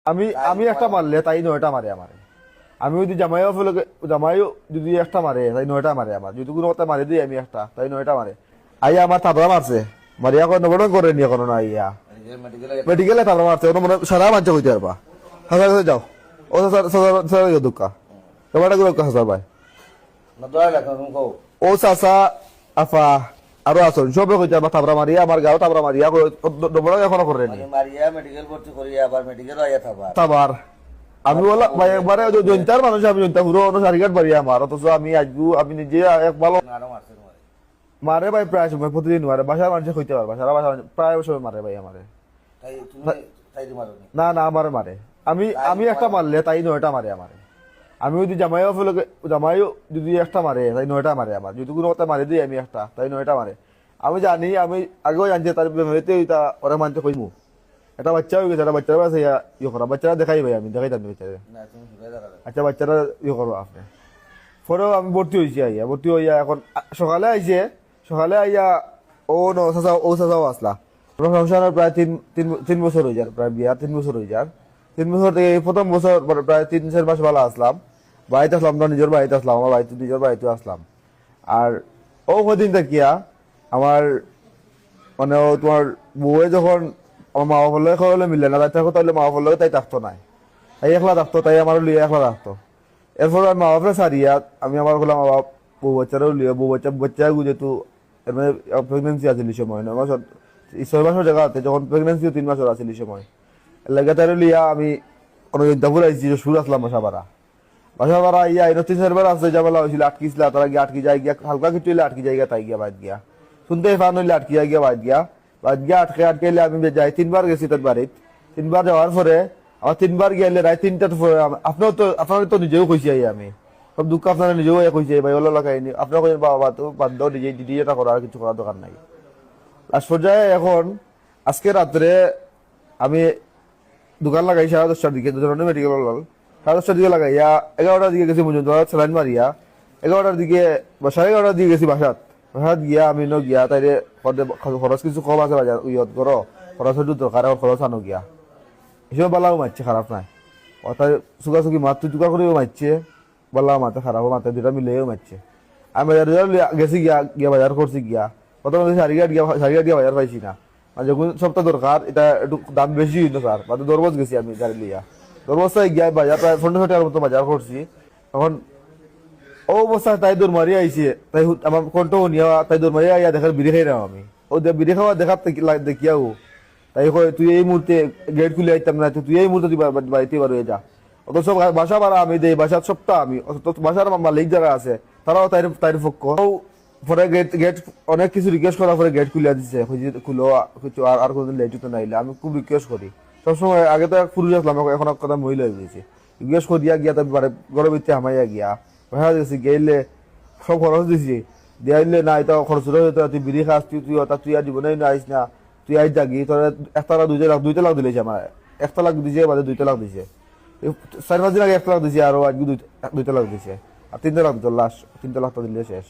আমি আমি একটা মারলে তাই 9টা মারে আমারে। আমি যদি জামাইও ফেলে জামাইও যদি একটা মারে তাই 9টা মারে আমার। যদি কোনো কথা মারে দিই আমি একটা তাই 9টা মারে। আইয়া আমার তাবড়া মারছে, মারিয়া কোনো নবরণ করে নিয়ে কোনো না আইয়া মেডিকেলে তাবড়া মারছে, ওটা মনে সারা মানছে কইতে পারবা। হাজার কাছে যাও, ও সারা দুঃখা তোমারটা গুলো হাজার ভাই ও চাচা আফা আরো আসুন সবে কইতে পারবা তাবড়া মারিয়া আমার গাও তাবড়া মারিয়া নবরণ এখনো করে নি মারিয়া মেডিকেল ভর্তি করিয়া আবার মেডিকেল আইয়া থাকবা তাবার আমি বলা ভাই একবারে জনতার মানুষ, আমি জনতা পুরো সারিঘাট বাড়ি আমার, অথচ আমি আজবু আমি নিজে এক ভালো মারে ভাই প্রায় সময় প্রতিদিন মারে। বাসার মানুষে কইতে পারবা সারা বাসা প্রায় সময় মারে ভাই আমারে। না না আমারে মারে। আমি আমি একটা মারলে তাই 9টা মারে আমারে। আমি যদি জামাইও ফেলে জামাইও যদি একটা মারে তাই 9টা মারে আমার। যদি কোনো কথা মারে দিই আমি একটা তাই 9টা মারে। আমি জানি, আমি আগেও জানছি তার বেমারিতে ওরা মানতে কইমু। একটা বাচ্চা হয়ে গেছে, একটা বাচ্চারা আছে ইয়ে করা, বাচ্চারা দেখাই ভাই আমি দেখাই জানি বাচ্চারা। আচ্ছা বাচ্চারা ইয়ে করবো আপনি। পরেও আমি ভর্তি হয়েছি, আইয়া ভর্তি হইয়া এখন সকালে আইছে, সকালে আইয়া ও ন চাচা ও চাচাও আসলা। সংসারের প্রায় তিন বছর হয়ে যার, প্রায় বিয়া 3 বছর হয়ে যার। 3 বছর থেকে এই প্রথম বছর প্রায় 3-4 মাস ভালো আসলাম, বাড়িতে আসলাম না, নিজের বাড়িতে আসলাম, আমার বাড়িতে নিজের বাড়িতে আসলাম। আর ও কদিন থাকিয়া আমার মানে ও তোমার বউয়ে যখন আমার মা বাবার লগে হলে মিলে না, তাই তাহলে মা বাবার লগে তাই থাকতো না, তাই একলা থাকতো, তাই আমার লিয়ে একলা থাকতো। এরপর আমি মা বাপরে সারিয়া আমি আমার হলাম মা বাপ বউ বাচ্চারাও লিয়ে বউ বাচ্চা যেহেতু এর মানে প্রেগনেন্সি আছিল এই সময় 9 মাস 6 মাসের জায়গাতে যখন প্রেগনেন্সিও 3 মাসের আছিল এই সময় লাগে তাই লিয়া আমি কোনো জনতাপুর আইছি সুর আসলাম বাসা ভাড়া ইয়া 3-4 বার আসতে যাবেলা হয়েছিল, আটকিছিল, তারা গিয়ে আটকি যায় গিয়া হালকা কিছু হইলে আটকি যায় তাই গিয়া বাইর গিয়া শুনতে ফান হইলে আটকি যায় গিয়া বাইর গিয়া আটকাইলে আমি যাই 3 বার গেছি তার বাড়িত। 3 বার যাওয়ার পরে আমার 3 বার গেলে রায় 3টার পরে আপনার তো নিজেও কইছি আমি সব দুঃখ আপনারা নিজেও কইছি ভাই ওলা লাগাইনি আপনার কইন বাবা তো বাধ্য নিজে দিদি এটা করার কিছু করার দরকার নাই। লাস্ট পর্যায়ে এখন আজকে রাত্রে আমি দোকান লাগাই 10:30টার দিকে, দুজনে মেডিকেল হল 10:30টার দিকে লাগাইয়া 11টার দিকে গেছি মজুন স্যালাইন মারিয়া 11টার দিকে বা 11:30টার দিকে গেছি বাসাত গিয়া আমি গিয়া তাইরে খরচ কিছু কম আছে বাজার ইয়ত করো খরচ হইতো দরকার খরচ আনো গিয়া হিসেবে বালাও মারছে, খারাপ নাই অর্থাৎ চুকাচুকি মারতে চুকা করেও মারছে, বালাও মারতে খারাপও মারতে দুটা মিলেও মারছে। আমি বাজার গেছি গিয়া বাজার করছি গিয়া প্রথমে সারিঘাট গিয়া বাজার পাইছি না, মানে যখন সপ্তাহ দরকার এটা একটু দাম বেশি হইতো স্যার, মানে দরবজ গেছি আমি গাড়ি লিয়া দরবস্থায় গিয়া বাজার প্রায় 1500 টাকার মতো বাজার করছি। তখন ও অবস্থায় তাই দৌড় মারিয়া আইছে, তাই আমার কণ্ঠ নিয়া তাই দৌড় মারিয়া আইয়া দেখার বিড়ি খাই না আমি ও বিড়ি খাওয়া দেখার দেখিয়াও তাই কয় তুই এই মুহূর্তে গেট খুলে আইতাম না, তুই এই মুহূর্তে তুই বাড়িতে বার হয়ে যা। অত সব বাসা ভাড়া আমি দেই, বাসার সবটা আমি, বাসার মালিক যারা আছে তারাও তাই পক্ষ। পরে গেট অনেক কিছু রিকোয়েস্ট করার পরে গেট খুলে দিচ্ছে, খুলো কিছু আর কোনদিন লেট হতো না, আমি খুব রিকোয়েস্ট করি সবসময়। আগে তো পুরুষ আসলাম, এখন কথা মহিলা হয়ে গেছে, রিকোয়েস্ট করিয়া গিয়া তারপরে গরম ইচ্ছে হামাইয়া গিয়া ভাড়া দিয়েছি গেলে সব খরচ দিছি দিয়া দিলে না এটা খরচ তুই বিড়ি খাস তুই আর জীবনে আইস না, তুই আইস যাগি তোর 1 তালাক 2 তালাক দিলেছে আমার, 1 তালাক দিছে বাদে 2 তালাক দিছে, 4-5 দিন আগে 1 তালাক দিছে, আরো আজকে 2 তালাক দিছে, আর 3 তালাক দিত লাস্ট 3 তালাকটা দিলে শেষ।